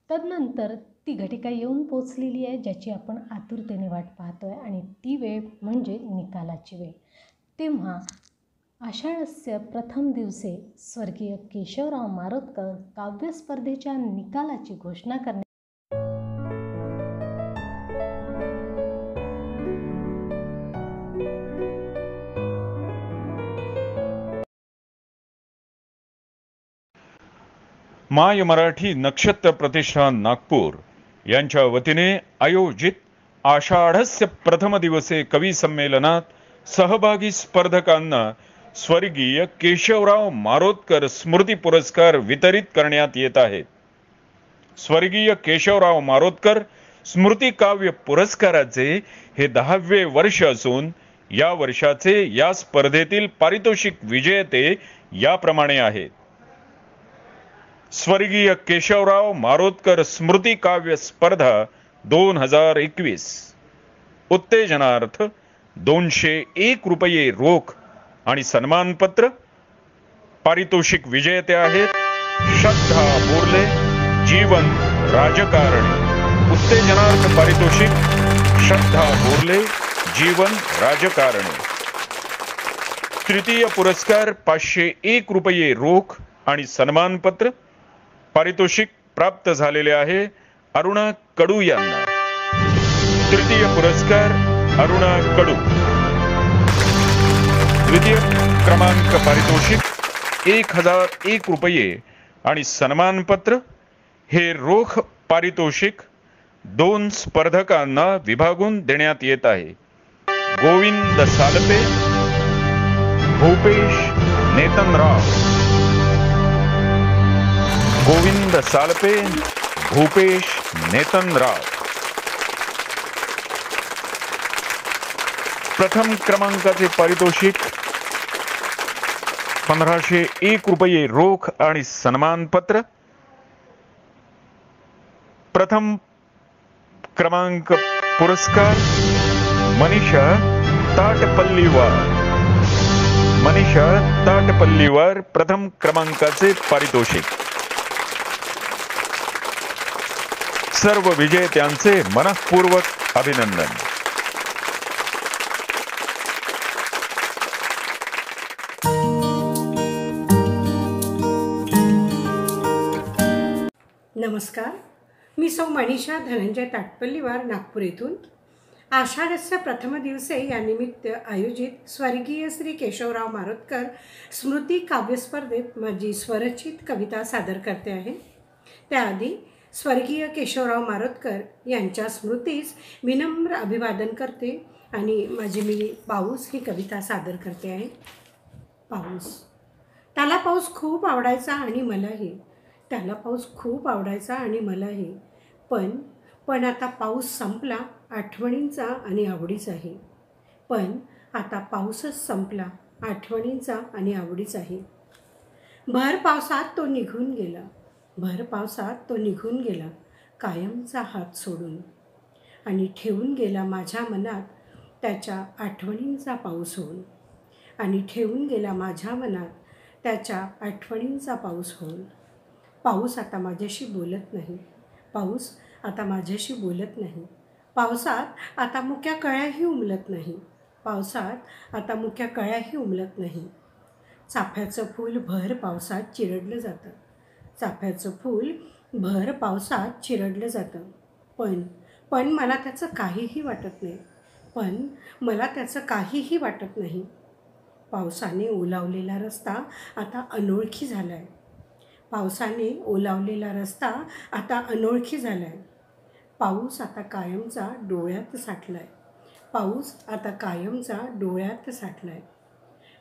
तदनंतर ती घटिका येऊन पोचलेली आहे, ज्याची आपण आतुरतेने वाट पाहतो आहे, आणि ती वेळ म्हणजे निकालाची वेळ. तेव्हा आषाढस्य प्रथम दिवसे स्वर्गीय केशवराव मारोतकर काव्यस्पर्धेच्या निकालाची घोषणा करण्यात माय मराठी नक्षत्र प्रतिष्ठान नागपूर यांच्या वतीने आयोजित आषाढस्य प्रथम दिवसे कवी संमेलनात सहभागी स्पर्धकांना स्वर्गीय केशवराव मारोतकर स्मृती पुरस्कार वितरित करण्यात येत आहेत. स्वर्गीय केशवराव मारोतकर स्मृती काव्य पुरस्काराचे हे 10वे वर्ष असून या वर्षाचे या स्पर्धेतील पारितोषिक विजेते याप्रमाणे आहेत. स्वर्गीय केशवराव मारोतकर स्मृती काव्य स्पर्धा 2021. उत्तेजनार्थ 201 रुपये रोख आणि सन्मानपत्र. पारितोषिक विजेते आहेत श्रद्धा बोर्ले, जीवन राजकारणी. उत्तेजनार्थ पारितोषिक श्रद्धा बोर्ले, जीवन राजकारणी. तृतीय पुरस्कार 501 रुपये रोख आणि सन्मानपत्र. पारितोषिक प्राप्त झालेले आहे अरुणा कडू यांना. तृतीय पुरस्कार अरुणा कडू. द्वितीय क्रमांक पारितोषिक 1001 रुपये आणि सन्मानपत्र. हे रोख पारितोषिक 2 स्पर्धकांना विभागून देण्यात येत आहे. गोविंद सालपे, भूपेश नेतनराव. गोविंद सालपे, भूपेश नेतनराव. प्रथम क्रमांकाचे पारितोषिक 1501 रुपये रोख आणि सन्मानपत्र. प्रथम क्रमांक पुरस्कार मनीषा ताटपल्लीवार. मनीषा ताटपल्लीवार प्रथम क्रमांकाचे पारितोषिक. सर्व विजेत्यांचे मनःपूर्वक अभिनंदन. नमस्कार, मी सौ मनीषा धनंजय ताटपल्लीवार नागपूर येथून आषाढस्य प्रथम दिवसे या निमित्त आयोजित स्वर्गीय श्री केशवराव मारोतकर स्मृती काव्यस्पर्धेत माझी स्वरचित कविता सादर करते आहे. त्याआधी स्वर्गीय केशवराव मारोतकर यांच्या स्मृतीस विनम्र अभिवादन करते आणि माझी मी पाऊस ही कविता सादर करते आहे. पाऊस. त्याला पाऊस खूप आवडायचा आणि मलाही. त्याला पाऊस खूप आवडायचा आणि मलाही. पण आता पाऊस संपला, आठवणींचा आणि आवडीचाही. पण आता पाऊसच संपला, आठवणींचा आणि आवडीचाही. भर पावसात तो निघून गेला. भर पावसात तो निघून गेला कायमचा हात सोडून. आणि ठेवून गेला माझ्या मनात त्याच्या आठवणींचा पाऊस होऊन. आणि ठेवून गेला माझ्या मनात त्याच्या आठवणींचा पाऊस होऊन. पाऊस आता माझ्याशी बोलत नाही. पाऊस आता माझ्याशी बोलत नाही. पावसात आता मुक्या कळ्याही उमलत नाही. पावसात आता मुक्या कळ्याही उमलत नाही. चाफ्याचं फूल भर पावसात चिरडलं जातं. चाफ्याचं फूल भर पावसात चिरडलं जातं. पण मला त्याचं काहीही वाटत नाही. पण मला त्याचं काहीही वाटत नाही. पावसाने ओलावलेला रस्ता आता अनोळखी झाला आहे. पावसाने ओलावलेला रस्ता आता अनोळखी झाला आहे. पाऊस आता कायमचा डोळ्यात साठला आहे. पाऊस आता कायमचा डोळ्यात साठला आहे.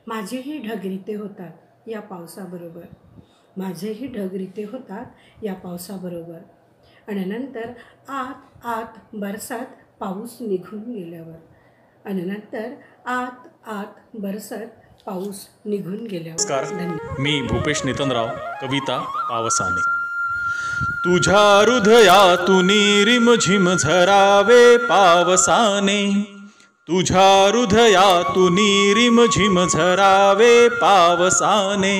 माझेही ढगरिते होतात या पावसाबरोबर. माझेही ढगरिते होतात या पावसाबरोबर. आणि नंतर आत आत बरसात पाऊस निघून गेल्यावर. आणि नंतर आत आत बरसत पाऊस निघून गेल्यावर. नमस्कार, मी भूपेश नेतनराव. कविता पावसाने. तुझ्या हृदयातून रिमझिम झरावे पावसाने. तुझ्या हृदयातून रिमझिम झरावे पावसाने.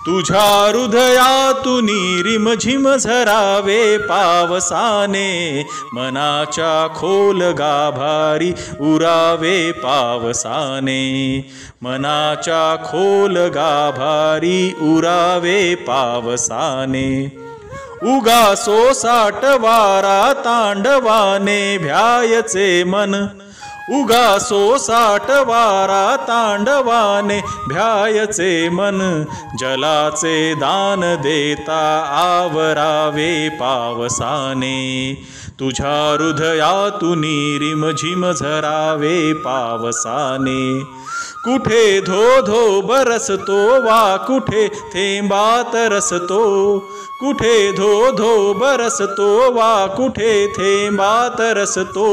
तुझ्या हृदयातुनी रिमझिम झरावे पावसाने, मनाच्या खोल गाभारी उरावे पावसाने, मनाच्या खोल गाभारी उरावे पावसाने. उगा सोसाट वारा तांडवाने भ्यायचे मन, उगा सोसाट वारा तांडवाने भ्यायचे मन. जलाचे दान देता आवरावे पावसाने, तुझ्या हृदयातुनी रिमझिम झरावे पावसाने. कुठे धो धो बरसतो वा कुठे थेंबात रसतो, कुठे धो धो बरसतो वा कुठे थेंबात रसतो.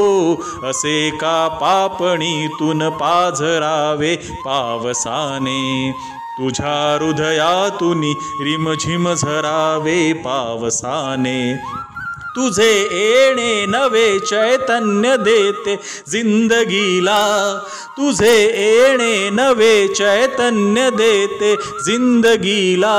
असे का पापणीतून पाझरावे पावसाने, तुझ्या हृदयातुनी रिमझिम झरावे पावसाने. तुझे येणे नवे चैतन्य देते जिंदगीला, तुझे येणे नवे चैतन्य देते जिंदगीला.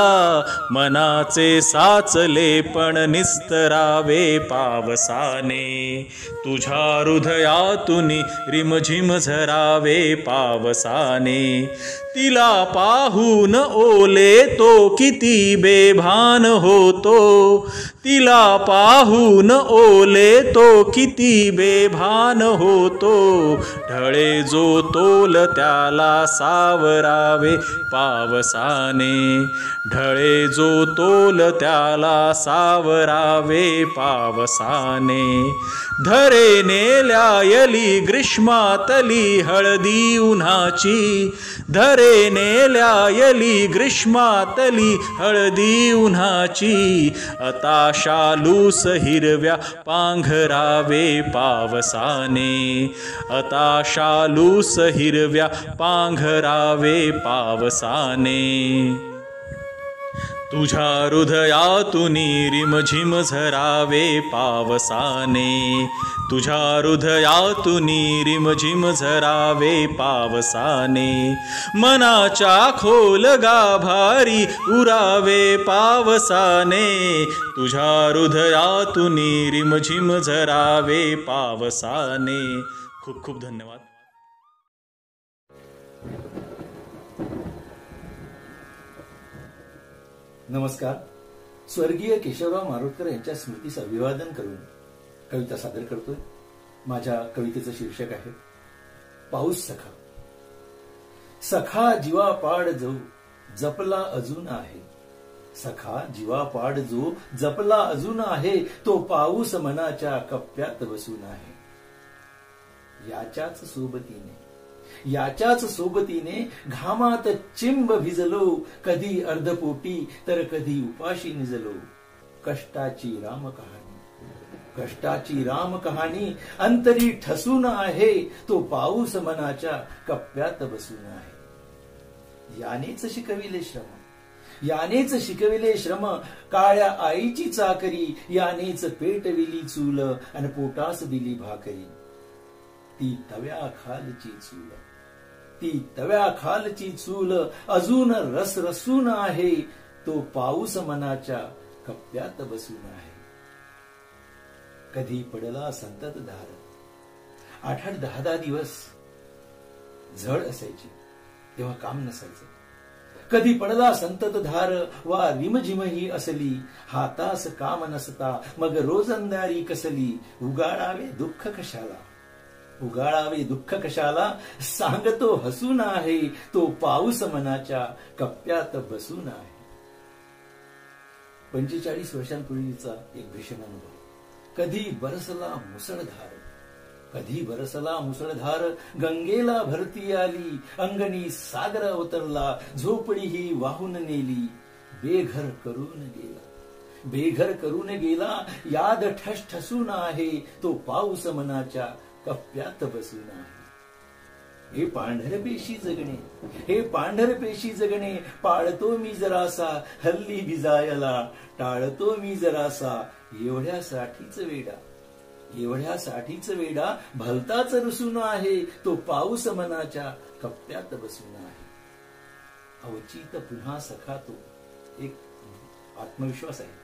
मनाचे साचले पण निस्तरावे पावसाने, तुझ्या हृदयातुनी रिमझिम झरावे पावसाने. तिला पाहून ओले तो किती बेभान होतो, तिला पाहून ओले तो किती बेभान होतो. ढळे जो तोल त्याला सावरावे पावसाने, ढळे जो तोल त्याला सावरावे पावसाने. धरे नेल्यायली ग्रीष्मातली हळदी उन्हाची, धरे नेल्यायली ग्रीष्मातली हळदी उन्हाची. आता शालूस हिरव्या पांघरावे पावसाने, आता शालूस हिरव्या पांघरावे पावसाने. तुझ्या हृदयातुनी रिमझिम झरावे पावसाने, तुझ्या हृदयातुनी रिमझिम झरावे पावसाने. मनाच्या खोल गाभारी उरावे पावसाने, तुझ्या हृदयातुनी रिमझिम झरावे पावसाने. खूप खूप धन्यवाद. नमस्कार. स्वर्गीय केशवराव मारोतकर यांच्या स्मृतीस अभिवादन करून कविता सादर करतोय. माझ्या कवितेचं शीर्षक आहे पाऊस सखा. सखा जीवा पाड जो जपला अजून आहे, सखा जीवा पाड जो जपला अजून आहे. तो पाऊस मनाच्या कप्प्यात बसून आहे. याच्याच सोबतीने घामात चिंब भिजलो. कधी अर्धपोटी तर कधी उपाशी निजलो. कष्टाची राम कहाणी अंतरी ठसून आहे. तो पाऊस मनाच्या कप्प्यात बसून आहे. यानेच शिकविले श्रम काळ्या आईची चाकरी. यानेच पेटविली चूल आणि पोटास दिली भाकरी. ती तव्या खालची चूल अजून रसरसून आहे. तो पाऊस मनाच्या कप्प्यात बसून आहे. कधी पडला संततधार, 8-10 दिवस झड असायची तेव्हा काम नसायचं. कधी पडला संततधार वा रिमझिमही असली. हातास काम नसता मग रोजंदारी कसली. उगाळावे दुःख कशाला सांगतो हसून आहे. तो पाऊस मनाच्या कप्प्यात बसून आहे. 45 वर्षांपूर्वीचा एक भीषण अनुभव. कधी बरसला मुसळधार गंगेला भरती आली. अंगणी सागर अवतरला. झोपडी ही वाहून नेली. बेघर करून गेला. याद ठसठसून आहे. तो पाऊस मनाच्या कप्प्यात बसून आहे. हे पांढरपेशी जगणे पाळतो मी जरासा. हल्ली भिजायला टाळतो मी जरासा. एवढ्यासाठीच वेडा भलताच रुसून आहे. तो पाऊस मनाच्या कप्प्यात बसून आहे. अवचित पुन्हा सखा तो एक आत्मविश्वास आहे.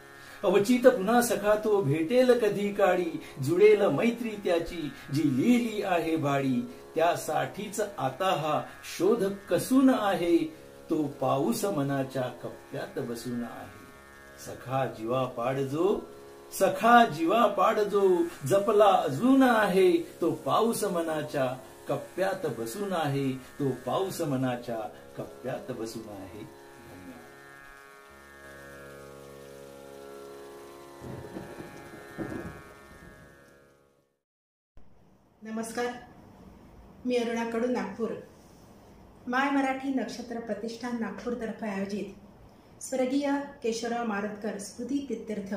अवचित पुन्हा सखा तो भेटेल कधी काळी, जुडेल मैत्री त्याची जी लिहिली आहे भाडी. त्यासाठीच आता हा शोध कसून आहे, तो पाऊस मनाच्या कप्प्यात बसून आहे. सखा जीवा पाडजो, सखा जीवा पाडजो, जपला अजून आहे, तो पाऊस मनाच्या कप्प्यात बसून आहे, तो पाऊस मनाच्या कप्प्यात बसून आहे. नमस्कार, मी अरुणा कडू, नागपूर. माय मराठी नक्षत्र प्रतिष्ठान नागपूरतर्फे आयोजित स्वर्गीय केशवराव मारोतकर स्मृती तीर्थ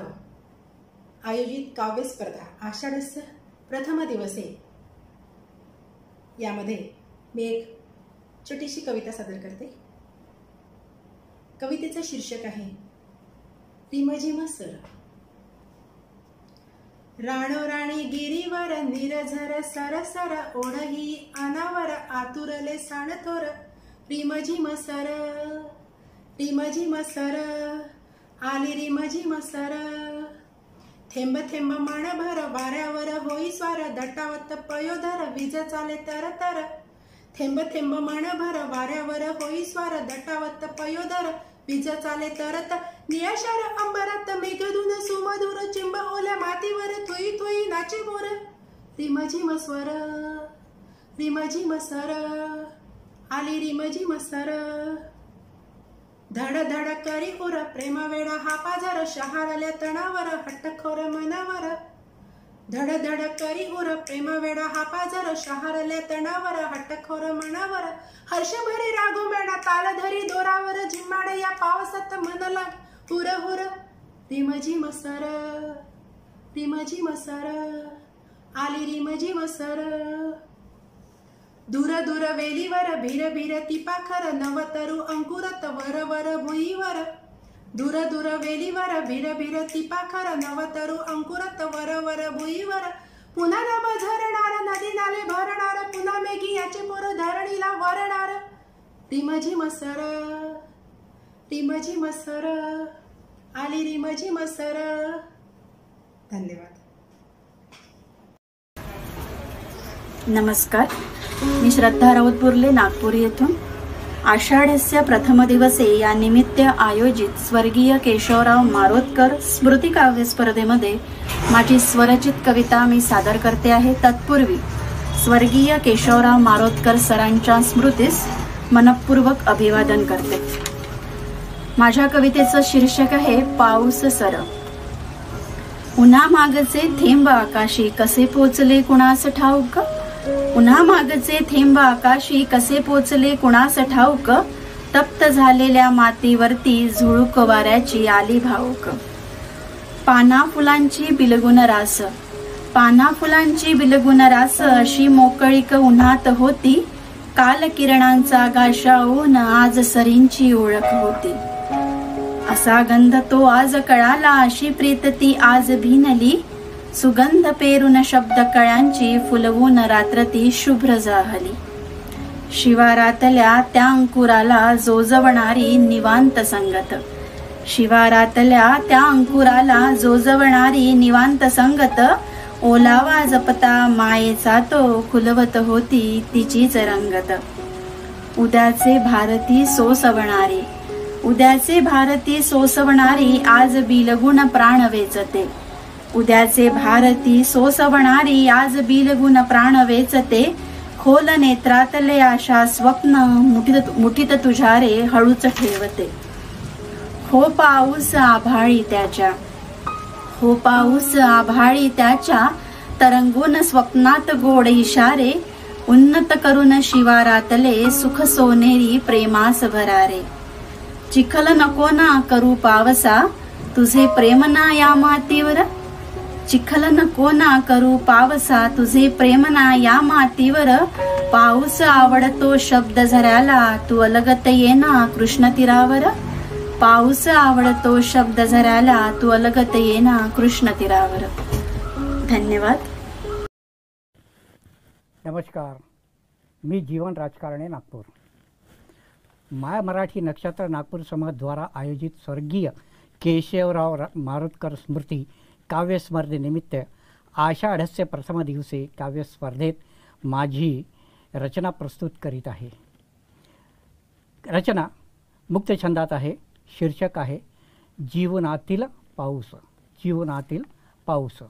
आयोजित काव्य स्पर्धा आषाढस्य प्रथम दिवसे यामध्ये मी एक छोटीशी कविता सादर करते. कवितेचं शीर्षक आहे रिमझिम सर. राणो राणी गिरीवर निरझर सरसर, ओढही अनावर आतुरले साणथोर. रिमझिम सर, रिमझिम सर, आली रिमझिम सर. थेंब थेंब माणभर वाऱ्यावर होई स्वार, दटावत पयोधर वीज चाले तरतर. थेंब थेंब माणभर वाऱ्यावर होई स्वार, दटावत पयोधर वीज चाले तरत. नियाशार अंबरात मेघधून सुमधुर, चिंब ओल्या मातीवर थोई थोई नाचे मोर. रिमझिम स्वर, रिमझिम सर, आली रिमझिम सर. धड धड करी उर प्रेम वेडा हा पाझर, शहारल्या तणावर हट्टखोर मनावर. धड धड करी उर प्रेम वेडा हा पाझर, शहारल्या तणावर हट्टखोर मनावर. हर्ष भरी रागो मेणा ताल धरी दोरावर, झिम्माड या पावसात मन लाग हुर हुर. रिमझिम सर, रिमझिम सर, आली रिमझिम सर. दूर दूर वेलीवर भीर भीर ती पाखर, नवतरू अंकुरत वर वर भुईवर. दूर दूर वेलीवर भीर भीर ती पाखर, नवतरू अंकुरत वर वर भुईवर. पुन्हा नभ झरणार नदी नाले भरणार, पुन्हा मेघी याचे मोर धरणीला वरणार. रिमझिम सर, रिमझिम सर, आली रिमझिम सर. धन्यवाद. नमस्कार, मी श्रद्धा राऊत बुर्ले, नागपूर येथून. आषाढस्य प्रथम दिवसे या निमित्त आयोजित स्वर्गीय केशवराव मारोतकर स्मृती काव्य स्पर्धेमध्ये माझी स्वरचित कविता मी सादर करते आहे. तत्पूर्वी स्वर्गीय केशवराव मारोतकर सरांच्या स्मृतीस मनपूर्वक अभिवादन करते. माझ्या कवितेचं शीर्षक आहे पाऊस सर. उन्हा मागचे थेंब आकाशी कसे पोचले कुणास ठाऊक. उन्हा मागचे थेंब आकाशी कसे पोचले कुणास ठाऊक. तप्त झालेल्या मातीवरती झुळूक वाऱ्याची आली भाऊक. पाना फुलांची बिलगुन रास, पाना फुलांची बिलगुन रास, अशी मोकळीक उन्हात होती. काल किरणांचा गाशाऊन आज सरींची ओळख होती. असा गंध तो आज कळाला, अशी प्रीत ती आज भिनली. सुगंध पेरून शब्द कळ्यांची फुलवून रात्र ती शुभ्र जाहली. शिवारातल्या त्या अंकुराला जोजवणारी निवांत संगत. शिवारातल्या त्या अंकुराला जोजवणारी निवांत संगत. ओलावा जपता मायेचा तो खुलवत होती तिचीच रंगत. उद्याचे भारती सोसवणारी, उद्याचे भारती सोसवणारी आज बिलगुण प्राण वेचते. उद्याचे भारती सोसवणारी आज बिलगुण प्राण वेचते. खोल नेत्रातले आशा स्वप्न मुठीत तुझ्या रे हळूच ठेवते. हो पाऊस आभाळी त्याच्या, हो पाऊस आभाळी त्याच्या, तरंगून स्वप्नात गोड इशारे. उन्नत करून शिवारातले सुख सोनेरी प्रेमास भरारे. चिखल नको ना करू पावसा, तुझे प्रेम ना या मातीवर. चिखल नको ना करू पावसा, तुझे प्रेम ना या मातीवर. पाऊस आवडतो शब्द झऱ्याला, तू अलगत ये ना कृष्ण तीरावर. पाऊस आवडतो शब्द झऱ्याला, तू अलगत ये ना कृष्ण तीरावर. धन्यवाद. नमस्कार, मी जीवन राजकारणे, नागपूर. माय मराठी नक्षत्र नागपूर समाज द्वारा आयोजित स्वर्गीय केशवराव मारोतकर स्मृती काव्यस्पर्धेनिमित्त आषाढस्य प्रथम दिवसे काव्यस्पर्धेत माझी रचना प्रस्तुत करीत आहे. रचना मुक्त छंदात आहे. शीर्षक आहे जीवनातील पाऊस. जीवनातील पाऊस.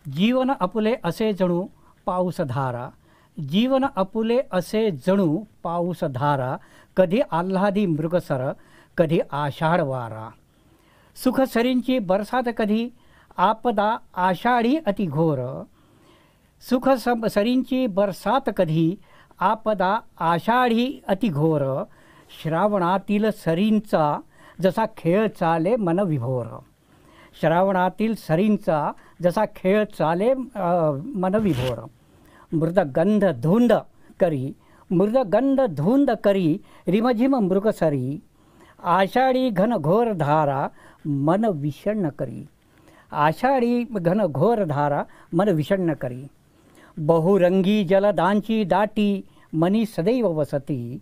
जीवन आपुले असे जणू पाऊसधारा. जीवन आपुले असे जणू पाऊसधारा. कधी आल्हादी मृगसर, कधी आषाढ वारा. सुखसरींची बरसात, कधी आपदा आषाढी अतिघोर. सरींची बरसात, कधी आपदा आषाढी अतिघोर. श्रावणातील सरींचा जसा खेळ चाले मन विभोर. श्रावणातील सरींचा जसा खेळ चाले मन विभोर. मृदगंध धुंद करी, मृदगंध धुंद करी, रिमझिम मृगसरी. आषाढी घनघोर धारा मन विषण्ण करी. आषाढी घनघोर धारा मन विषण्ण करी. बहुरंगी जलदांची दाटी मनी सदैव वसती.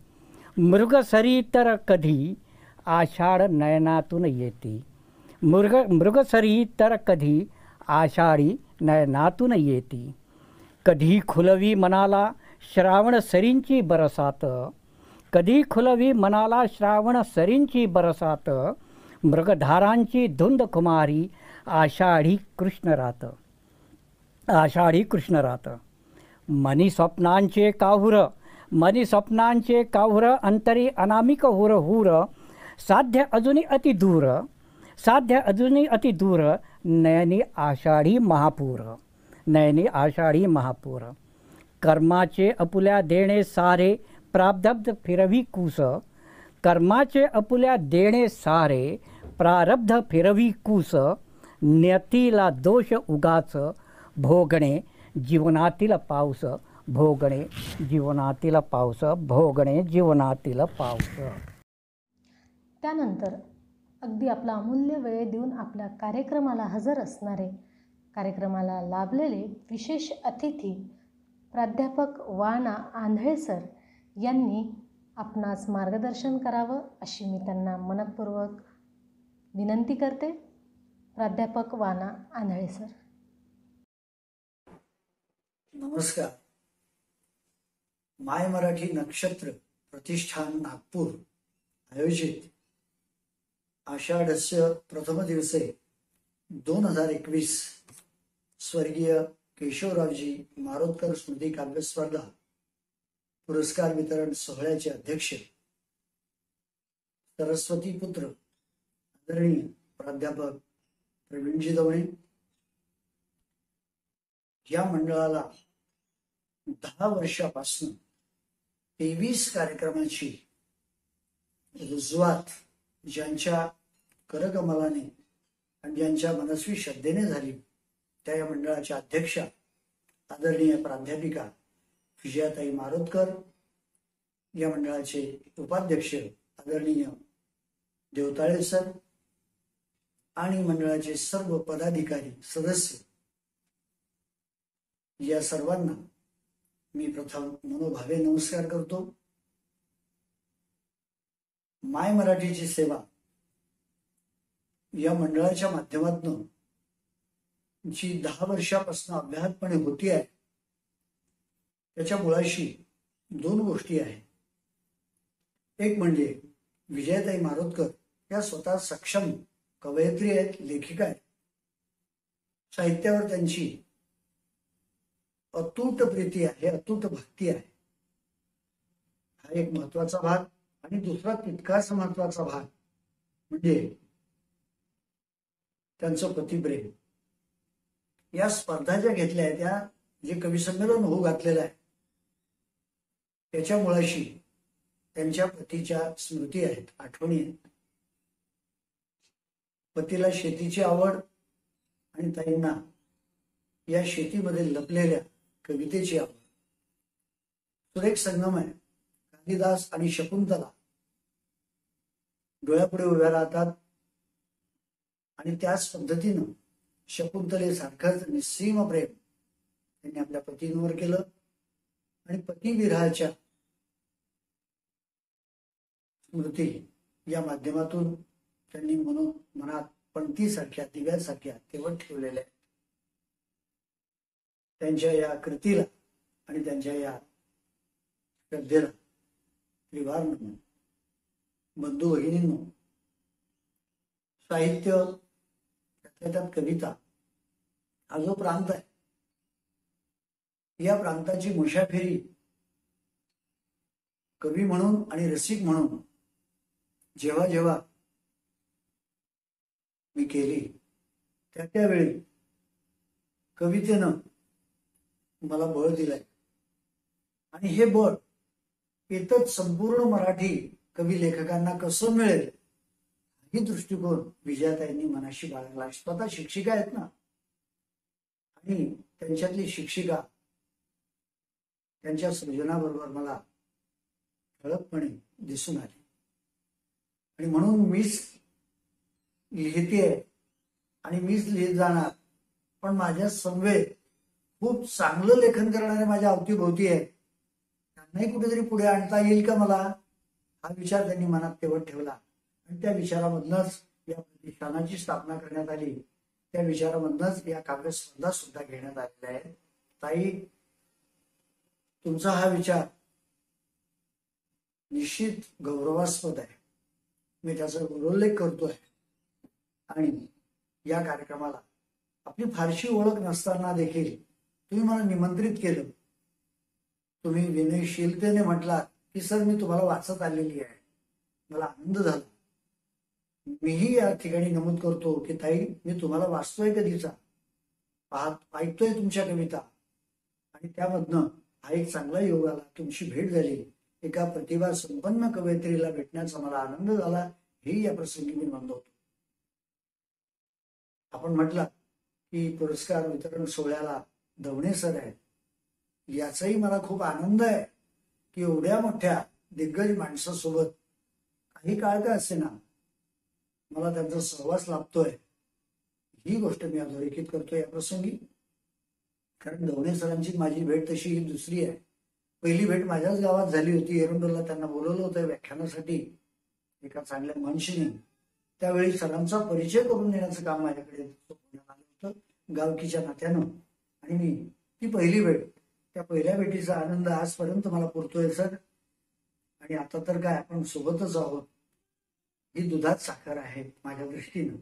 मृगसरी तर कधी आषाढ नयनातून येते. मृगसरी तर कधी आषाढी नयनातून येते. कधी खुलवी मनाला श्रावण सरींची बरसात. कधी खुलवी मनाला श्रावण सरींची बरसात. मृगधारांची धुंद कुमारी आषाढी कृष्णरात. आषाढी कृष्णरात. मनी स्वप्नांचे काहुर, मनी स्वप्नांचे काहुर. अंतरी अनामिक हुर हुर. साध्य अजूनी अति दूर, साध्य अजूनी अति दूर. नयनी आषाढी महापूर, नयनी आषाढी महापूर. कर्माचे अपुल्या देणे सारे प्रारब्ध फिरवी कूस. कर्माचे अपुल्या देणे सारे प्रारब्ध फिरवी कूस. नियतीला दोष उगाच भोगणे जीवनातील पाऊस. भोगणे जीवनातील पाऊस. भोगणे जीवनातील पाऊस. त्यानंतर अगदी आपला अमूल्य वेळ देऊन आपल्या कार्यक्रमाला हजर असणारे, कार्यक्रमाला लाभलेले विशेष अतिथी प्राध्यापक वाना आंधळे सर यांनी आपणास मार्गदर्शन करावं अशी मी त्यांना मनपूर्वक विनंती करते. प्राध्यापक वाना आंधळे सर. नमस्कार. माय मराठी नक्षत्र प्रतिष्ठान नागपूर आयोजित आषाढस्य प्रथम दिवसे 2021 स्वर्गीय केशवरावजी मारोतकर स्मृती काव्य स्पर्धा पुरस्कार वितरण सोहळ्याचे अध्यक्ष सरस्वती पुत्र आदरणीय प्राध्यापक प्रवीणजी दवणे, या मंडळाला 10 वर्षापासून 23 कार्यक्रमाची रुजवात ज्यांच्या करकमलाने आणि ज्यांच्या मनस्वी श्रद्धेने झाली त्या या मंडळाच्या अध्यक्षा आदरणीय प्राध्यापिका विजयाताई मारोतकर, या मंडळाचे उपाध्यक्ष आदरणीय देवताळे सर आणि मंडळाचे सर्व पदाधिकारी सदस्य, या सर्वांना मी प्रथम मनोभावे नमस्कार करतो. माय मराठीची सेवा या मंडळाच्या माध्यमातून जी 10 वर्षापासून अभ्यासपणे होती आहे त्याच्या मुळाशी 2 गोष्टी आहेत. एक म्हणजे विजयाताई मारोतकर या स्वतः सक्षम कवयित्री आहेत, लेखिका आहेत. साहित्यावर त्यांची अतूट प्रीती आहे, अतूट भक्ती आहे. हा एक महत्वाचा भाग. आणि दुसरा तितकाच महत्वाचा भाग म्हणजे त्यांचं पतिप्रेम. या स्पर्धा ज्या घेतल्या आहेत, त्या जे कवी संमेलन होऊ घातलेलं आहे त्याच्या मुळाशी त्यांच्या पतीच्या स्मृती आहेत, आठवणी आहेत. पतीला शेतीची आवड आणि ताईंना या शेतीमध्ये लपलेल्या कवितेची आवड. सुरेख संगम आहे. कालिदास आणि शकुंतला डोळ्यापुढे उभ्या राहतात आणि त्याच पद्धतीनं शकुंतलेसारखंच निस्सीम प्रेम त्यांनी आपल्या पतींवर केलं आणि पती विरहाच्या स्मृती या माध्यमातून त्यांनी मनात पंक्तीसारख्या दिव्यासारख्या तेवत ठेवलेल्या आहेत. त्यांच्या या कृतीला आणि त्यांच्या या श्रद्धेला त्रिवार म्हणून बंधू भगिनींनो, साहित्य त्यात कविता हा जो प्रांत आहे, या प्रांताची मुसाफिरी कवी म्हणून आणि रसिक म्हणून जेव्हा जेव्हा मी केली त्यावेळी कवितेनं मला बळ दिलंय. आणि हे बळ येतच संपूर्ण मराठी कवी लेखकांना कसं मिळेल ही दृष्टिकोन विजयाताईंनी मनाशी बाळगला. स्वतः शिक्षिका आहेत ना, आणि त्यांच्यातली शिक्षिका त्यांच्या सृजनाबरोबर मला ठळकपणे दिसून आली. आणि म्हणून मीच लिहितेय आणि मीच लिहित जाणार, पण माझ्या समवेत खूप चांगलं लेखन करणारे माझ्या अवतीभोवती आहे, त्यांनाही कुठेतरी पुढे आणता येईल का मला, हा विचार त्यांनी मनात तेवढ ठेवला. आणि त्या विचारामधनच या प्रतिष्ठानाची स्थापना करण्यात आली. त्या विचारामधनच या काव्य स्पर्धा सुद्धा घेण्यात आलेल्या आहेत. ताई, तुमचा हा विचार निश्चित गौरवास्पद आहे, मी त्याचा गौरवोल्लेख करतोय. आणि या कार्यक्रमाला आपली फारशी ओळख नसताना देखील तुम्ही मला निमंत्रित केलं. तुम्ही विनयशीलतेने म्हटलात की सर मी तुम्हाला वाचत आलेली आहे. मला आनंद झाला. मीही या ठिकाणी नमूद करतो की ताई, मी तुम्हाला वाचतोय कधीचा, ऐकतोय तुमच्या कविता, आणि त्यामधनं हा एक चांगला योग आला. तुमची भेट झाली, एका प्रतिभा संपन्न कवयित्रीला भेटण्याचा मला आनंद झाला, हे या प्रसंगी मी नोंदवतो. आपण म्हटलं की पुरस्कार वितरण सोहळ्याला दवणे सर आहेत, याचाही मला खूप आनंद आहे की एवढ्या मोठ्या दिग्गज माणसासोबत काही काळ का असेना मला त्यांचा सहवास लाभतोय. ही गोष्ट मी अधोरेखित करतोय या प्रसंगी, कारण दवणे सरांची माझी भेट तशी ही दुसरी आहे. पहिली भेट माझ्याच गावात झाली होती. एरंडोलला त्यांना बोलवलं होतं व्याख्यानासाठी एका चांगल्या मनशीने. त्यावेळी सरांचा परिचय करून देण्याचं काम माझ्याकडे सोपवण्यात आलं होतं गावकीच्या नात्यानं. आणि मी ती पहिली भेट, त्या पहिल्या भेटीचा आनंद आजपर्यंत मला पुरतोय सर. आणि आता तर काय, आपण सोबतच आहोत, ही दुधात साखर आहे माझ्या दृष्टीनं.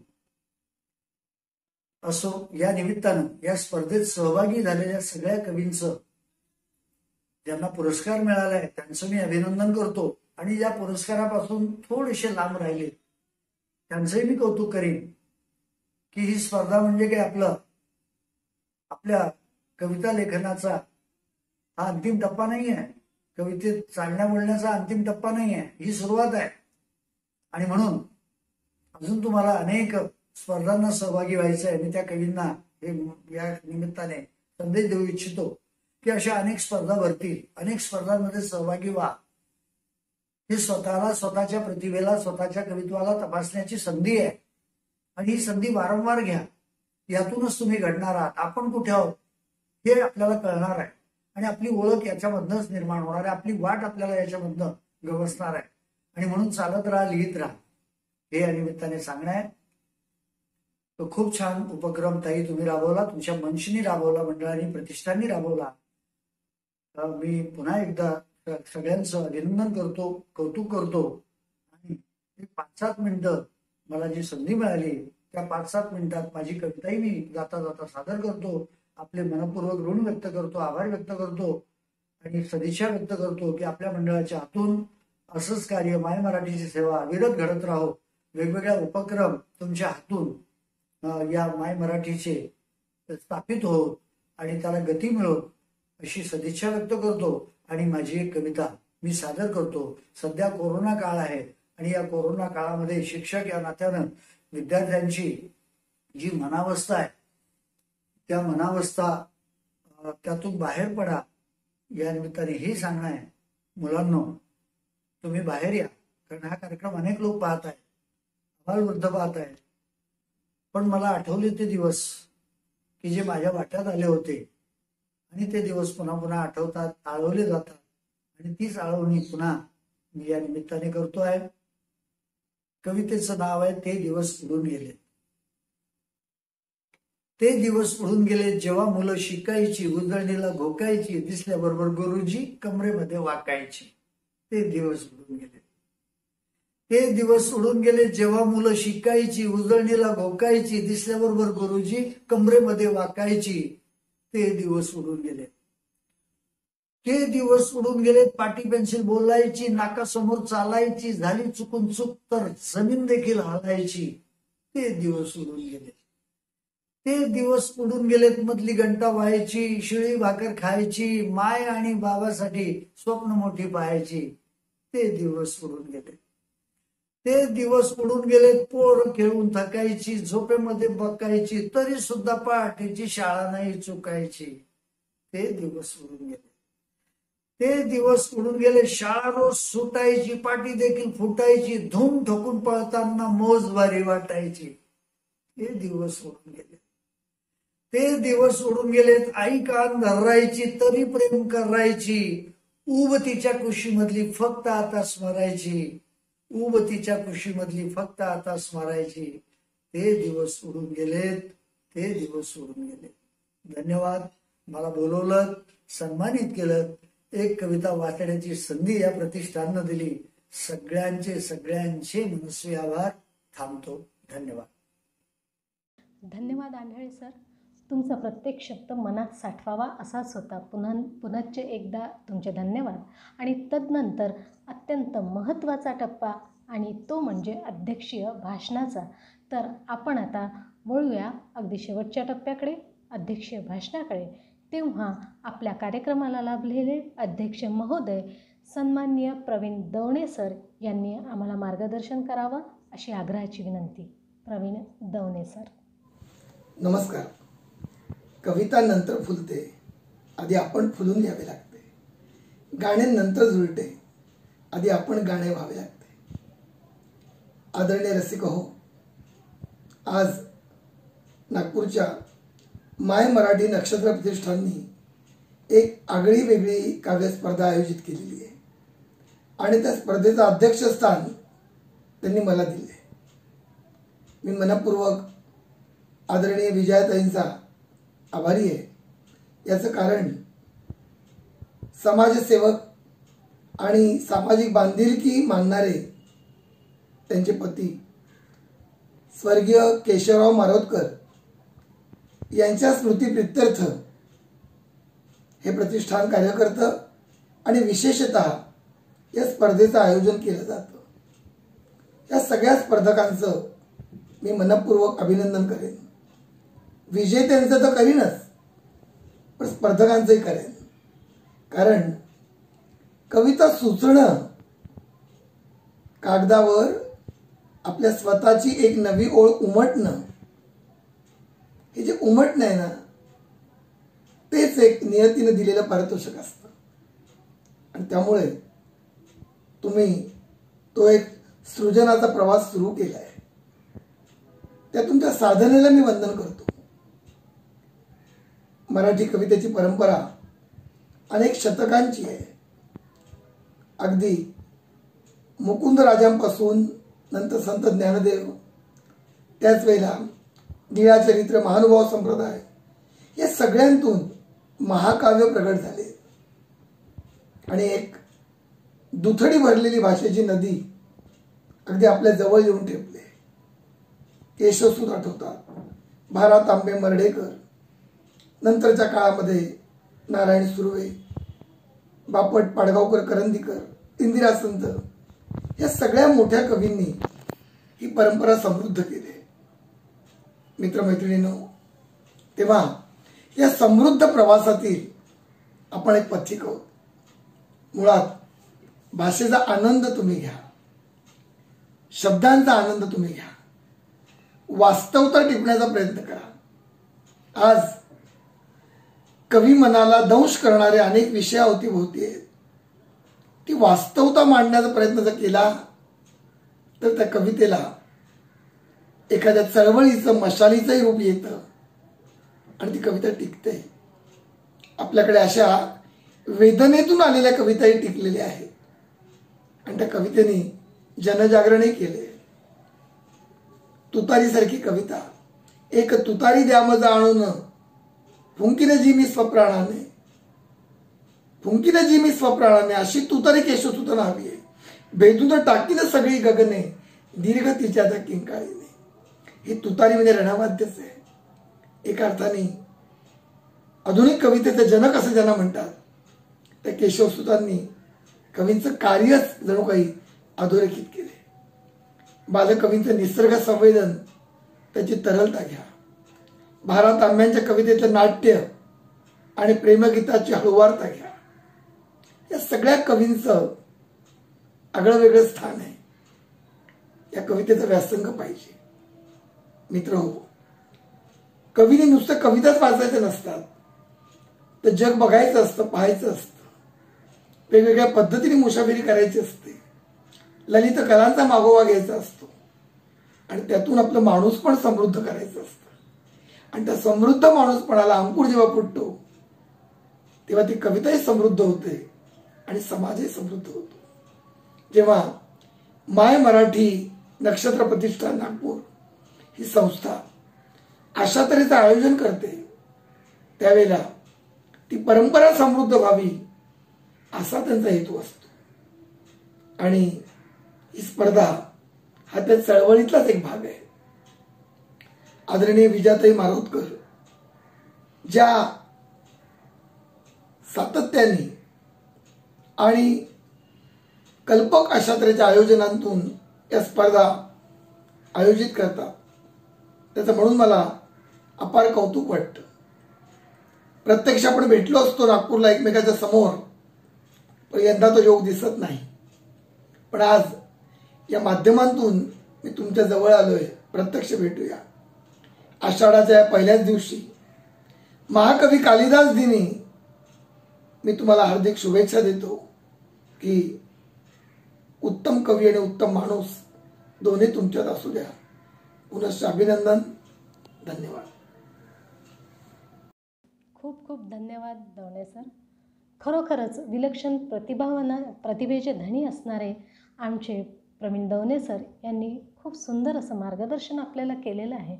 असो, या निमित्तानं या स्पर्धेत सहभागी झालेल्या सगळ्या कवींचं, ज्यांना पुरस्कार मिळालाय त्यांचं मी अभिनंदन करतो. आणि या पुरस्कारापासून थोडेसे लांब राहिले त्यांचंही मी कौतुक करीन की ही स्पर्धा म्हणजे काय, आपल्या कविता लेखनाचा हा अंतिम टप्पा नाही आहे, कवितेत चालण्या बोलण्याचा अंतिम टप्पा नाही आहे, ही सुरुवात आहे. आणि म्हणून अजून तुम्हाला अनेक स्पर्धांना सहभागी व्हायचं आहे. मी त्या कवींना हे या निमित्ताने संदेश देऊ इच्छितो की अशा अनेक स्पर्धा भरतील, अनेक स्पर्धांमध्ये सहभागी व्हा. हे स्वतःला, स्वतःच्या प्रतिभेला, स्वतःच्या कवित्वाला तपासण्याची संधी आहे. आणि ही संधी वारंवार घ्या. यातूनच तुम्ही घडणार आहात. आपण कुठे आहोत हे आपल्याला कळणार आहे, आणि आपली ओळख याच्यामधनच निर्माण होणार आहे. आपली वाट आपल्याला याच्यामधनं गवसणार आहे. आणि म्हणून चालत राहा, लिहित राहा, हे या निमित्ताने सांगणं आहे. तो खूप छान उपक्रम ताई तुम्ही राबवला, तुमच्या मनशीनी राबवला, मंडळांनी, प्रतिष्ठाननी राबवला. मी पुन्हा एकदा सगळ्यांचं अभिनंदन करतो, कौतुक करतो. आणि 5-7 मिनिटं मला जी संधी मिळाली, त्या 5-7 मिनिटात माझी कविताही मी जाता जाता सादर करतो. आपले मनपूर्वक ऋण व्यक्त करतो, आभार व्यक्त करतो आणि सदिच्छा व्यक्त करतो की आपल्या मंडळाच्या हातून असंच कार्य, माय मराठीची सेवा अविरत घडत राहो. वेगवेगळ्या उपक्रम तुमच्या हातून या माय मराठीचे स्थापित होत आणि त्याला गती मिळो, अशी सदिच्छा व्यक्त करतो. आणि माझी एक कविता मी सादर करतो. सध्या कोरोना काळ आहे, आणि या कोरोना काळामध्ये शिक्षक या नात्यानं विद्यार्थ्यांची जी मनावस्था आहे, त्या मनावस्था त्यातून बाहेर पडा, या निमित्ताने हे सांगणं आहे. मुलांनो, तुम्ही बाहेर या, कारण हा कार्यक्रम अनेक लोक पाहत आहेत, अबालवृद्ध पाहत आहेत. पण मला आठवले ते दिवस की जे माझ्या वाट्यात आले होते, आणि ते दिवस पुन्हा पुन्हा आठवतात, आळवले जातात. आणि तीच आळवणी पुन्हा मी या निमित्ताने करतो आहे. कवितेचं नाव आहे ते दिवस उडून गेले. ते दिवस उडून गेले जेव्हा मुलं शिकायची, उजळणीला घोकायची, दिसल्याबरोबर गुरुजी कमरेमध्ये वाकायची. ते दिवस उडून गेले. ते दिवस उडून गेले जेव्हा मुलं शिकायची, उजळणीला घोकायची, दिसल्याबरोबर गुरुजी कमरेमध्ये वाकायची. ते दिवस उडून गेले. ते दिवस उडून गेले पाटी पेन्सिल बोलायची, नाकासमोर चालायची, झाली चुकून चूक तर जमीन देखील हलायची. ते दिवस उडून गेले. ते दिवस उडून गेलेत मधली घंटा व्हायची, शिळी भाकर खायची, माय आणि बाबासाठी स्वप्न मोठी पाहायची. ते दिवस उडून गेले. ते दिवस उडून गेलेत पोरं खेळून थकायची, झोपेमध्ये बकायची, तरी सुद्धा पहाटेची शाळा नाही चुकायची. ते दिवस उडून गेले. ते दिवस उडून गेले शाळा रोज सुटायची, पाटी देखील फुटायची, धूम ठोकून पळताना मोजवारी वाटायची. ते दिवस उडून गेले. ते दिवस उडून गेलेत आई कान धरायची, तरी प्रेम करायची, उब तिच्या कुशीमधली फक्त आता स्मरायची. उब तिच्या कुशीमधली फक्त आता स्मरायची. ते दिवस उडून गेलेत. ते दिवस उडून गेले. धन्यवाद. मला बोलवलं, सन्मानित केलं, एक कविता वाचण्याची संधी या प्रतिष्ठाननं दिली. सगळ्यांचे मनस्वी आभार. थांबतो. धन्यवाद. धन्यवाद आंधळे सर. तुमचा प्रत्येक शब्द मनात साठवावा असाच होता. पुनश्च एकदा तुमचे धन्यवाद. आणि तदनंतर अत्यंत महत्त्वाचा टप्पा आणि तो म्हणजे अध्यक्षीय भाषणाचा. तर आपण आता वळूया अगदी शेवटच्या टप्प्याकडे, अध्यक्षीय भाषणाकडे. तेव्हा आपल्या कार्यक्रमाला लाभलेले अध्यक्ष महोदय सन्माननीय प्रवीण दवणे सर यांनी आम्हाला मार्गदर्शन करावं अशी आग्रहाची विनंती. प्रवीण दवणे सर. नमस्कार. कविता नंतर फुलते, आधी आपण फुलून घ्यावे लागते. गाणे नंतर जुळते, आधी आपण गाणे व्हावे लागते. आदरणीय रसिक हो, आज नागपूरच्या माय मराठी नक्षत्र प्रतिष्ठाननी एक आगळी वेगळी काव्य स्पर्धा आयोजित केलेली आहे आणि त्या स्पर्धेचं अध्यक्षस्थान त्यांनी मला दिले. मी मनपूर्वक आदरणीय विजयाताईंचा आभारी आहे. याचं कारण समाजसेवक आणि सामाजिक बांधिलकी मानणारे त्यांचे पती स्वर्गीय केशवराव मारोतकर यांच्या स्मृतीप्रित्यर्थ हे प्रतिष्ठान कार्य करतं आणि विशेषतः या स्पर्धेचं आयोजन केलं जातं. या सगळ्या स्पर्धकांचं मी मनपूर्वक अभिनंदन करेन. विजेत्यांचं तर करीनच, पण स्पर्धकांचंही करेन. कारण कविता सुचणं, कागदावर आपल्या स्वतःची एक नवी ओळ उमटणं, हे जे उमटणं आहे ना, तेच एक नियतीनं दिलेलं पारितोषिक असतं. आणि त्यामुळे तुम्ही तो एक सृजनाचा प्रवास सुरू केला आहे. त्या तुमच्या साधनेला मी वंदन करतो. मराठी कवितेची परंपरा अनेक शतकांची आहे. अगदी मुकुंद राजांपासून नंतर संत ज्ञानदेव, त्याच वेळेला लीळाचरित्र, महानुभाव संप्रदाय, या सगळ्यांतून महाकाव्य प्रगट झाले आणि एक दुथडी भरलेली भाषेची नदी अगदी आपल्या जवळ येऊन ठेपले. केशवसूत आठवतात, भा. तांबे मर्ढेकर, नंतरच्या काळामध्ये नारायण सुर्वे, बापट, पाडगावकर, करंदीकर, इंदिरा संत, या सगळ्या मोठ्या कवींनी ही परंपरा समृद्ध केली. मित्रमैत्रिणींनो, तेव्हा या समृद्ध प्रवासातील आपण एक पथिक आहोत. मुळात भाषेचा आनंद तुम्ही घ्या, शब्दांचा आनंद तुम्ही घ्या, वास्तवता टिपण्याचा प्रयत्न करा. आज कवी मनाला दंश करणारे अनेक विषय अवतीभोवती आहेत. ती वास्तवता मांडण्याचा प्रयत्न जर केला तर त्या कवितेला एखाद्या चळवळीचं, मशालीचंही रूप येतं आणि ती कविता टिकते. आपल्याकडे अशा वेदनेतून आलेल्या कविताही टिकलेल्या आहेत आणि त्या कवितेने जनजागरणही केले. तुतारीसारखी कविता, एक तुतारी द्या मज आणून, फुंकीन जी मी स्वप्राणाने, फुंकीन जी मी स्वप्राणाने, अशी तुतारी केशवसुतांना हवी आहे. भेदून टाकीन सगळी गगने, दीर्घ तिच्या त्या किंकाळीने. ही तुतारी म्हणजे रणवाद्यच आहे. एका अर्थाने आधुनिक कवितेचे जनक असे ज्यांना म्हणतात, त्या केशवसुतांनी कवींचं कार्यच जणू काही अधोरेखित केले. बालकवींचं निसर्ग संवेदन, त्याची तरलता घ्या. भारत आंब्यांच्या कवितेचं नाट्य आणि प्रेमगीताची हळुवारता घ्या. या सगळ्या कवींचं आगळं वेगळं स्थान आहे. या कवितेचं व्यासंग पाहिजे. मित्र हो, कवीने नुसतं कविताच वाचायचं नसतात, तर जग बघायचं असतं, पाहायचं असतं. वेगवेगळ्या पद्धतीने मुसाफिरी करायची असते. ललित कलांचा मागोवा घ्यायचा असतो आणि त्यातून आपलं माणूस पण समृद्ध करायचं असतं. आणि त्या समृद्ध माणूसपणाला अंकुर जेव्हा फुटतो, तेव्हा ती कविताही समृद्ध होते आणि समाजही समृद्ध होतो. जेव्हा माय मराठी नक्षत्र प्रतिष्ठान नागपूर ही संस्था अशा तऱ्हेचं आयोजन करते, त्यावेळेला ती परंपरा समृद्ध व्हावी असा त्यांचा हेतू असतो. आणि ही स्पर्धा हा त्या चळवळीतलाच एक भाग आहे. आदरणीय विजयाताई मारोतकर ज्या सातत्याने आणि कल्पक अशा तऱ्हेच्या आयोजनांतून या स्पर्धा आयोजित करतात, त्याचं म्हणून मला अपार कौतुक वाटतं. प्रत्यक्ष आपण भेटलो असतो नागपूरला एकमेकाच्या समोर, पण यंदा तो योग दिसत नाही. पण आज या माध्यमांतून मी तुमच्या जवळ आलोय. प्रत्यक्ष भेटूया. आषाढाच्या पहिल्याच दिवशी महाकवी कालिदास दिनी मी तुम्हाला हार्दिक शुभेच्छा देतो की उत्तम कवी आणि उत्तम माणूस दोन्ही तुमच्यात असू द्या. पुनश्च अभिनंदन. धन्यवाद. खूप खूप धन्यवाद दवणे सर. खरोखरच विलक्षण प्रतिभेचे धनी असणारे आमचे प्रवीण दवणे सर यांनी खूप सुंदर असं मार्गदर्शन आपल्याला केलेलं आहे.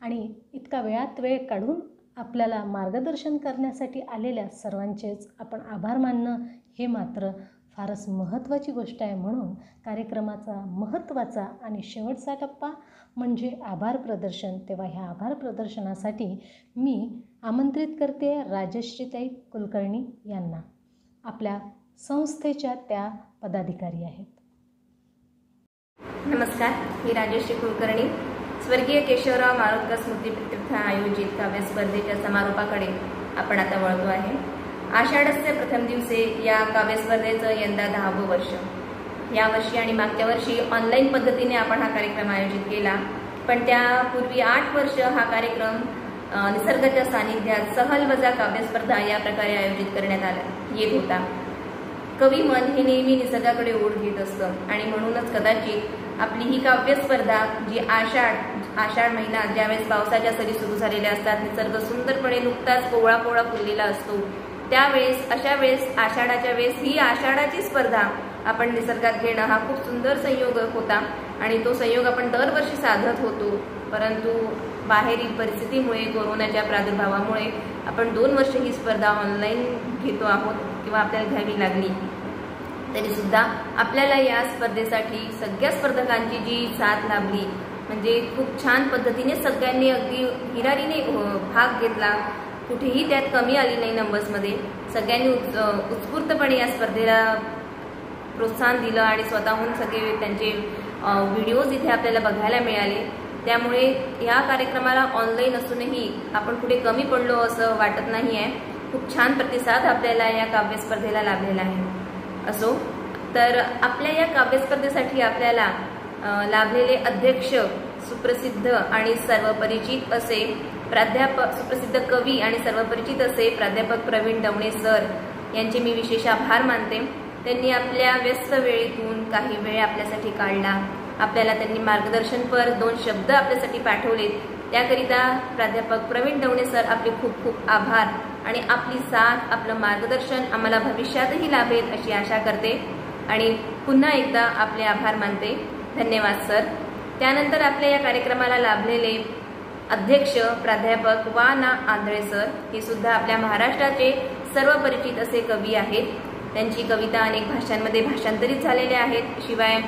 आणि इतका वेळात वेळ काढून आपल्याला मार्गदर्शन करण्यासाठी आलेल्या सर्वांचेच आपण आभार मानणं हे मात्र फारच महत्त्वाची गोष्ट आहे. म्हणून कार्यक्रमाचा महत्त्वाचा आणि शेवटचा टप्पा म्हणजे आभार प्रदर्शन. तेव्हा ह्या आभार प्रदर्शनासाठी मी आमंत्रित करते राजश्रीताई कुलकर्णी यांना. आपल्या संस्थेच्या त्या पदाधिकारी आहेत. नमस्कार, मी राजश्री कुलकर्णी. स्वर्गीय केशवराव मारोतकर स्मृतीप्रीत्यर्थ आयोजित काव्य स्पर्धेच्या समारोपाकडे आपण आता वळतो आहे. आषाढस्य प्रथम दिवसे या काव्य स्पर्धेचं यंदा 10वं वर्ष. यावर्षी आणि मागच्या वर्षी ऑनलाईन पद्धतीने आपण हा कार्यक्रम आयोजित केला, पण त्यापूर्वी 8 वर्ष हा कार्यक्रम निसर्गाच्या सानिध्यात सहल वजा काव्य स्पर्धा या प्रकारे आयोजित करण्यात येत होता. कवी मन हे नेहमी निसर्गाकडे ओढ घेत असतं आणि म्हणूनच कदाचित आपली ही काव्य स्पर्धा जी आषाढ महिना ज्यावेळेस पावसाच्या सरी सुरू झालेल्या असतात, निसर्ग सुंदरपणे नुकताच कोवळा फुललेला असतो, त्यावेळेस अशा वेळेस आषाढाच्या वेळेस ही आषाढाची स्पर्धा आपण निसर्गात घेणं हा खूप सुंदर संयोग होता आणि तो संयोग आपण दरवर्षी साधत होतो. परंतु बाहेरील परिस्थितीमुळे, कोरोनाच्या प्रादुर्भावामुळे आपण 2 वर्ष ही स्पर्धा ऑनलाईन घेतो आहोत किंवा आपल्याला घ्यावी लागली. तरीसुद्धा आपल्याला या स्पर्धेसाठी सगळ्या स्पर्धकांची जी साथ लाभली, म्हणजे खूप छान पद्धतीने सगळ्यांनी अगदी हिरारीने भाग घेतला. कुठेही त्यात कमी आली नाही नंबर्समध्ये. सगळ्यांनी उत्स्फूर्तपणे या स्पर्धेला प्रोत्साहन दिलं आणि स्वतःहून सगळे त्यांचे व्हिडिओज इथे आपल्याला बघायला मिळाले. त्यामुळे या कार्यक्रमाला ऑनलाईन असूनही आपण कुठे कमी पडलो असं वाटत नाही आहे. खूप छान प्रतिसाद आपल्याला या काव्य स्पर्धेला लाभलेला आहे. असो तर आपल्या या काव्य स्पर्धेसाठी आपल्याला लाभलेले अध्यक्ष सुप्रसिद्ध आणि सर्वपरिचित असे सुप्रसिद्ध कवी आणि सर्वपरिचित असे प्राध्यापक प्रवीण दवणे सर यांचे मी विशेष आभार मानते. त्यांनी आपल्या व्यस्त वेळेतून काही वेळ आपल्यासाठी काढला. आपल्याला त्यांनी मार्गदर्शनपर 2 शब्द आपल्यासाठी पाठवले. त्याकरिता प्राध्यापक प्रवीण दवणे सर आपले खूप खूप आभार आणि आपली साथ, आपलं मार्गदर्शन आम्हाला भविष्यातही लाभेल अशी आशा करते आणि पुन्हा एकदा आपले आभार मानते. धन्यवाद सर. त्यानंतर आपल्या या कार्यक्रमाला लाभलेले अध्यक्ष प्राध्यापक वा ना आंधळे सर हे सुद्धा आपल्या महाराष्ट्राचे सर्व परिचित असे कवी आहेत. त्यांची कविता अनेक भाषांमध्ये भाषांतरित झालेल्या आहेत. शिवाय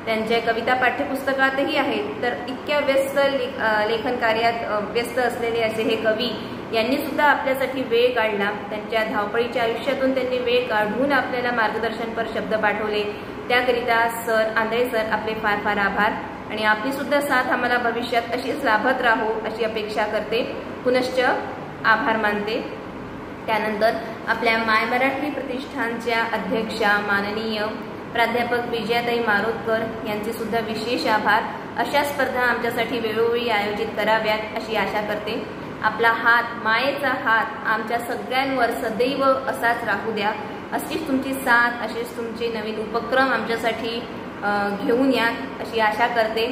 त्यांच्या कविता पाठ्यपुस्तकातही आहेत. तर इतक्या व्यस्त लेखन कार्यात व्यस्त असलेले असे हे कवी यांनी सुद्धा आपल्यासाठी वेळ काढला. त्यांच्या धावपळीच्या आयुष्यातून त्यांनी वेळ काढून आपल्याला मार्गदर्शनपर शब्द पाठवले. त्याकरिता सर आंधळे सर आपले फार फार आभार. आणि आपली सुद्धा साथ आम्हाला भविष्यात अशीच लाभत राहो अशी अपेक्षा करते. पुनश्च आभार मानते. त्यानंतर आपल्या माय मराठी प्रतिष्ठानच्या अध्यक्षा माननीय प्राध्यापक विजयाताई मारोतकर यांचे सुद्धा विशेष आभार. अशा स्पर्धा आमच्यासाठी वेळोवेळी आयोजित कराव्यात अशी आशा करते. आपला हात, मायेचा हात आमच्या सगळ्यांवर सदैव असाच राहू द्या. अशीच तुमची साथ, असेच तुमचे नवीन उपक्रम आमच्यासाठी घेऊन या अशी आशा करते.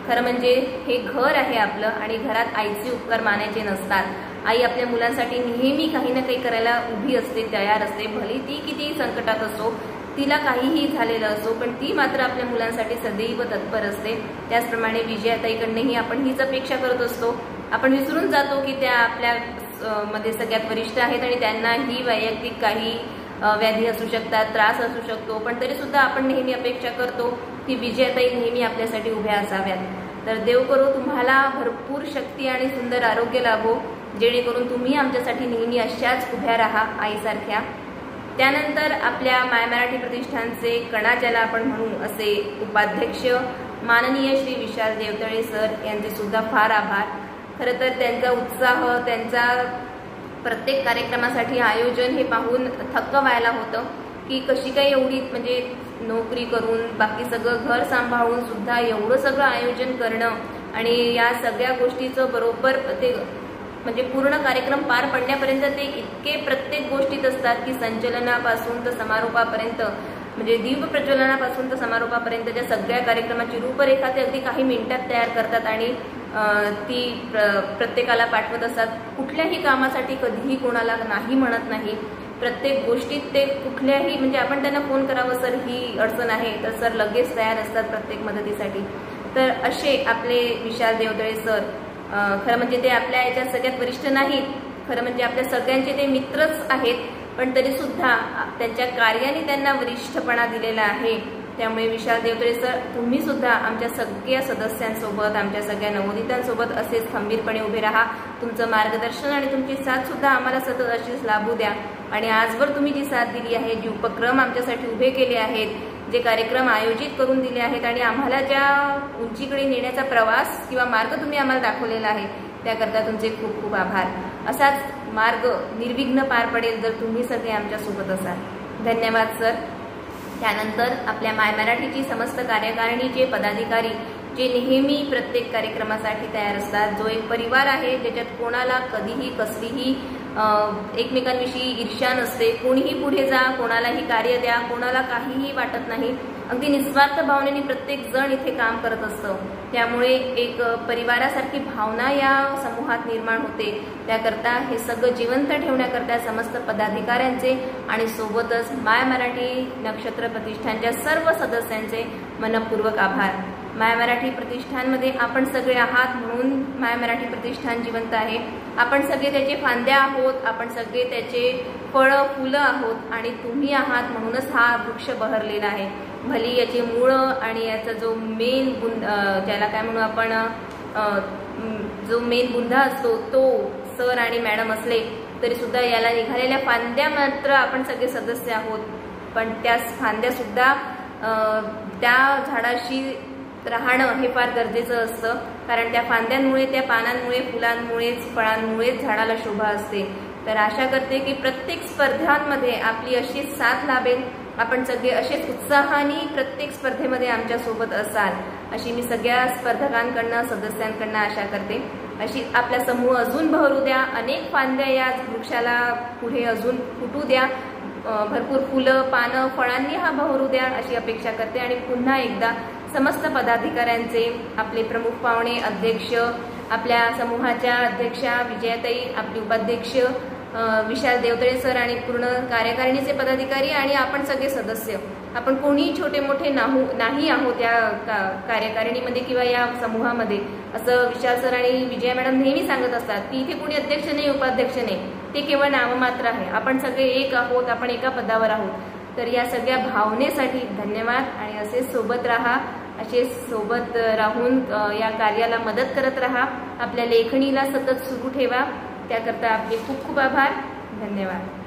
खरं म्हणजे हे घर आहे आपलं आणि घरात आईचे उपकार मानायचे नसतात. आई आपल्या मुलांसाठी नेहमी काही ना काही करायला उभी असते, तयार असते. भली ती किती संकटात असो, तिला काहीही झालेलं असो, पण ती मात्र आपल्या मुलांसाठी सदैव तत्पर असते. त्याचप्रमाणे विजयाताईकडनंही आपण हीच अपेक्षा करत असतो. आपण विसरून जातो की त्या आपल्या मध्ये सगळ्यात वरिष्ठ आहेत आणि त्यांनाही वैयक्तिक काही व्याधी असू शकतात, त्रास असू शकतो, पण तरी सुद्धा आपण नेहमी अपेक्षा करतो की विजयाताई नेहमी आपल्यासाठी उभ्या असाव्यात. तर देव करो तुम्हाला भरपूर शक्ती आणि सुंदर आरोग्य लाभो, जेणेकरून तुम्ही आमच्यासाठी नेहमी अशाच उभ्या राहा आईसारख्या. त्यानंतर आपल्या माय मराठी प्रतिष्ठानचे कणा ज्याला आपण म्हणू असे उपाध्यक्ष माननीय श्री विशाल देवतळे सर यांचे सुद्धा फार आभार. खरं तर त्यांचा उत्साह, त्यांचा प्रत्येक कार्यक्रमासाठी आयोजन हे पाहून थक्क व्हायला होतं की कशी काही एवढी म्हणजे नोकरी करून बाकी सगळं घर सांभाळून सुद्धा एवढं सगळं आयोजन करणं आणि या सगळ्या गोष्टीचं बरोबर ते म्हणजे पूर्ण कार्यक्रम पार पडण्यापर्यंत ते इतके प्रत्येक गोष्टीत असतात की संचलनापासून तर समारोपापर्यंत म्हणजे दीप प्रज्वलनापासून तर समारोपापर्यंतच्या सगळ्या कार्यक्रमाची रूपरेखा ते अगदी काही मिनिटात तयार करतात आणि ती प्रत्येकाला पाठवत असतात. कुठल्याही कामासाठी कधीही कोणाला नाही म्हणत नाही. प्रत्येक गोष्टीत ते कुठल्याही म्हणजे आपण त्यांना फोन करावं सर ही अडचण आहे तर सर लगेच तयार असतात प्रत्येक मदतीसाठी. तर असे आपले विशाल देवतळे सर खरं म्हणजे ते आपल्या याच्यात सगळ्यात वरिष्ठ नाहीत, खरं म्हणजे आपल्या सगळ्यांचे ते मित्रच आहेत, पण तरी सुद्धा त्यांच्या कार्याने त्यांना वरिष्ठपणा दिलेला आहे. त्यामुळे विशाल देवतळे सर तुम्ही सुद्धा आमच्या सगळ्या सदस्यांसोबत, आमच्या सगळ्या नवोदितांसोबत असेच खंबीरपणे उभे राहा. तुमचं मार्गदर्शन आणि तुमची साथ सुद्धा आम्हाला सतत अशीच लाभू द्या. आणि आजवर तुम्ही जी साथ दिली आहे, जे उपक्रम आमच्यासाठी उभे केले आहेत, जे कार्यक्रम आयोजित करून दिले आहेत आणि आम्हाला ज्या उंचीकडे नेण्याचा प्रवास किंवा मार्ग तुम्ही आम्हाला दाखवलेला आहे त्याकरता तुमचे खूप खूप आभार. असाच मार्ग निर्विघ्न पार पडेल जर तुम्ही सगळे आमच्यासोबत असाल. धन्यवाद सर. त्यानंतर आपल्या माय मराठीची समस्त कार्यकारिणीचे पदाधिकारी जे नेहमी प्रत्येक कार्यक्रमासाठी तयार असतात, जो एक परिवार आहे ज्याच्यात कोणाला कधीही कसलीही एकमेकांविषयी ईर्ष्या नसते. कोणीही पुढे जा, कोणालाही कार्य द्या, कोणाला काहीही वाटत नाही. अगदी निस्वार्थ भावनेने प्रत्येक जण इथे काम करत असतं. त्यामुळे एक परिवारासारखी भावना या समूहात निर्माण होते. त्याकरता हे सगळं जिवंत ठेवण्याकरता समस्त पदाधिकाऱ्यांचे आणि सोबतच माय मराठी नक्षत्र प्रतिष्ठानच्या सर्व सदस्यांचे मनपूर्वक आभार. माय मराठी प्रतिष्ठानमध्ये आपण सगळे आहात म्हणून माय मराठी प्रतिष्ठान जिवंत आहे. आपण सगळे त्याचे फांद्या आहोत, आपण सगळे त्याचे फळं फुलं आहोत आणि तुम्ही आहात म्हणूनच हा वृक्ष बहरलेला आहे. भली याचे मुळं आणि याचा जो मेन ज्याला काय म्हणू आपण जो मेन बुंधा असतो तो सर आणि मॅडम असले तरी सुद्धा याला निघालेल्या फांद्या मात्र आपण सगळे सदस्य आहोत. पण त्या फांद्या सुद्धा त्या झाडाशी राहणं हे फार गरजेचं असतं, कारण त्या फांद्यांमुळे, त्या पानांमुळे, फुलांमुळेच, फळांमुळेच झाडाला शोभा असते. तर आशा करते की प्रत्येक स्पर्धांमध्ये आपली अशीच साथ लाभेल, आपण सगळे असेच उत्साहाने प्रत्येक स्पर्धेमध्ये आमच्या सोबत असाल अशी मी सगळ्या स्पर्धकांकडनं, सदस्यांकडनं आशा करते. अशी आपला समूह अजून बहरू द्या, अनेक फांद्या या वृक्षाला पुढे अजून फुटू द्या, भरपूर फुलं, पानं, फळांनी हा बहरू द्या अशी अपेक्षा करते. आणि पुन्हा एकदा समस्त पदाधिकाऱ्यांचे, आपले प्रमुख पाहुणे, अध्यक्ष, आपल्या समूहाच्या अध्यक्षा विजयाताई, आपली उपाध्यक्ष विशाल देवतळे सर आणि पूर्ण कार्यकारिणीचे पदाधिकारी आणि आपण सगळे सदस्य, आपण कोणीही छोटे मोठे नाही आहोत या कार्यकारिणीमध्ये किंवा या समूहामध्ये, असं विशाल सर आणि विजया मॅडम नेहमी सांगत असतात की इथे कोणी अध्यक्ष नाही, उपाध्यक्ष नाही, ते केवळ नाममात्र आहे, आपण सगळे एक आहोत, आपण एका पदावर आहोत. तर या सगळ्या भावनेसाठी धन्यवाद आणि असे सोबत राहा, असे सोबत राहून या कार्याला मदत करत राहा, आपल्या लेखणीला सतत सुरू ठेवा, त्याकरता आपले खूप खूप आभार. धन्यवाद.